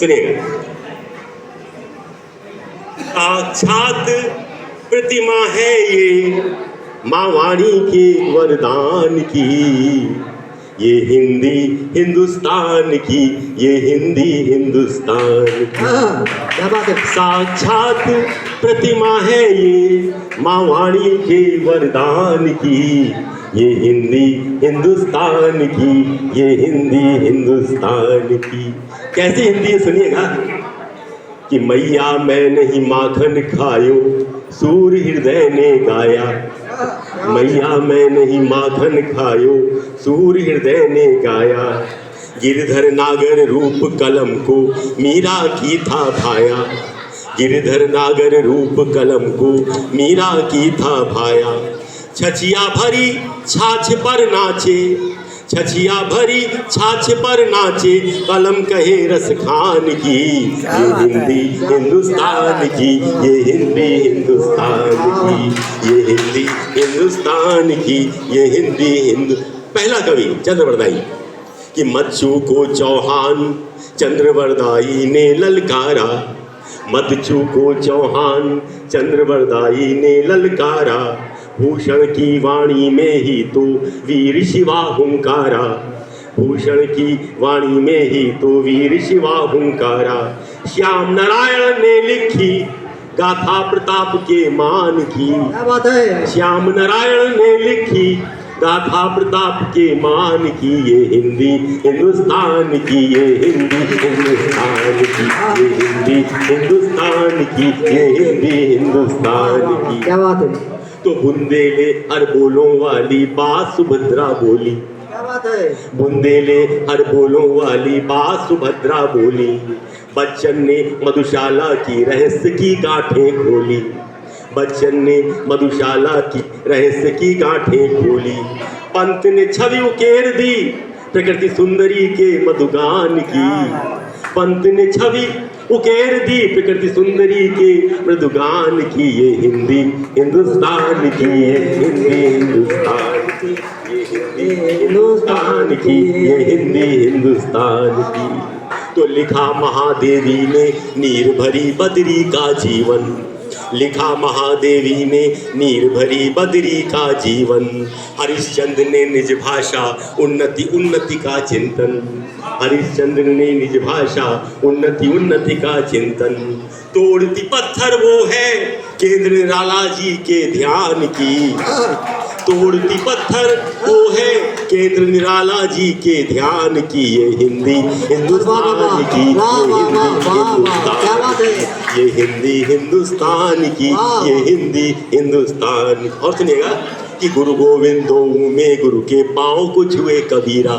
सुनिएगा। साक्षात प्रतिमा है ये माँ वाणी के वरदान की, ये हिंदी हिंदुस्तान की, ये हिंदी हिंदुस्तान की। क्या बात है। साक्षात प्रतिमा है ये माँ वाणी के वरदान की, ये हिंदी हिंदुस्तान की, ये हिंदी हिंदुस्तान की। कैसी हिंदी है सुनिएगा कि मैया मैं नहीं माखन खायो सूर हृदय ने गाया, मैया मैं नहीं माखन खायो सूर हृदय ने गाया, गिरधर नागर रूप कलम को मीरा की था भाया, गिरधर नागर रूप कलम को मीरा की था भाया, छछिया भरी छाछ पर नाचे, छछिया भरी छाछ पर नाचे, कलम कहे रस खान की, ये हिंदी हिंदुस्तान की, ये हिंदी हिंदुस्तान की, ये हिंदी हिंदुस्तान की, ये हिंदी हिंदू। पहला कवि चंद्रवरदाई कि मच्छू को चौहान चंद्रवरदाई ने ललकारा, मच्छू को चौहान चंद्रवरदाई ने ललकारा, भूषण की वाणी में ही तो वीर शिवा हुंकारा, भूषण की वाणी में ही तो वीर शिवा हुंकारा, श्याम नारायण ने लिखी गाथा प्रताप के मान की, क्या बात है। श्याम नारायण ने लिखी गाथा प्रताप के मान की, ये हिंदी हिंदुस्तान की, ये हिंदी हिंदुस्तान की, ये हिंदी हिंदुस्तान की, ये हिंदी हिंदुस्तान की। क्या बात है। तो बुंदेले अरबोलों वाली बात सुभद्रा बोली, क्या बात है। बुंदेले अरबोलों वाली बात सुभद्रा बोली, बच्चन ने मधुशाला की रहस्य की गांठें खोली, बच्चन ने मधुशाला की रहस्य की गांठें खोली, पंत ने छवि उकेर दी प्रकृति सुंदरी के मधुगान की, पंत ने छवि उकेर दी प्रकृति सुंदरी के मृदुगान की, ये हिंदी हिंदुस्तान की, ये हिंदी हिंदुस्तान की, ये हिंदी हिंदुस्तान की, ये हिंदी हिंदुस्तान की। तो लिखा महादेवी ने नीर भरी बदरी का जीवन, लिखा महादेवी ने नीर भरी बदरी का जीवन, हरिश्चंद्र ने निज भाषा उन्नति उन्नति का चिंतन, हरिश्चंद्र ने निज भाषा उन्नति उन्नति का चिंतन, तोड़ती पत्थर वो है केंद्र निराला जी के ध्यान की, तोड़ती पत्थर वो है केंद्र निराला जी के ध्यान की, ये हिंदी हिंदुस्तान की, ये हिंदी हिंदुस्तान की, ये हिंदी हिंदुस्तान। और सुनिएगा कि गुरु गोविंदों में गुरु के पाँव को छुए कबीरा,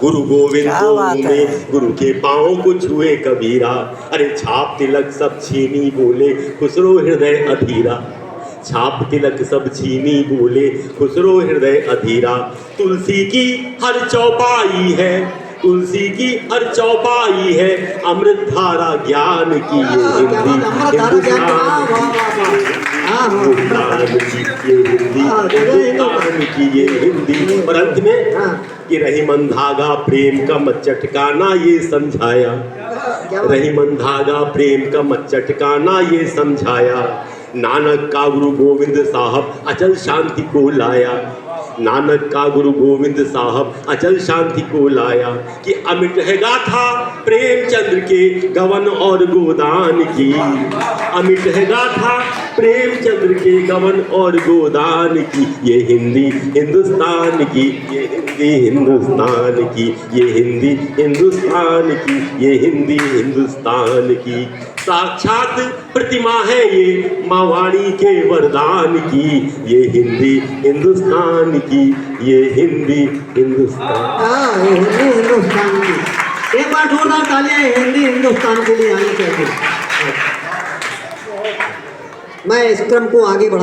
गुरु गोविंदों में गुरु के पाँव को छुए कबीरा, अरे छाप तिलक सब छीनी बोले खुसरो हृदय अधीरा, छाप तिलक सब छीनी बोले खुसरो हृदय अधीरा, तुलसी की हर चौपाई है, तुलसी की हर चौपाई है, अमृत धारा ज्ञान की, ये हिंदी हिंदुस्तान की, ये हिंदी हिंदुस्तान की, ये हिंदी। और अंत में कि रही मन धागा प्रेम का मत चटकाना ये समझाया, रही मन धागा प्रेम का मत चटकाना ये समझाया, नानक का गुरु गोविंद साहब अचल शांति को लाया, नानक का गुरु गोविंद साहब अचल शांति को लाया, कि अमिट है गाथा प्रेमचंद्र के गवन और गोदान की, अमिट है गाथा प्रेमचंद्र के गवन और गोदान की, ये हिंदी हिंदुस्तान की, ये हिंदी हिंदुस्तान की, ये हिंदी हिंदुस्तान की, ये हिंदी हिंदुस्तान की। साक्षात प्रतिमा है ये माँ वाणी के वरदान की, ये हिंदी हिंदुस्तान की, ये हिंदी हिंदुस्तान। ये हिंदी हिंदुस्तान की। एक बार जोरदार तालियां हिंदी हिंदुस्तान के लिए आनी चाहिए। मैं इस क्रम को आगे बढ़ा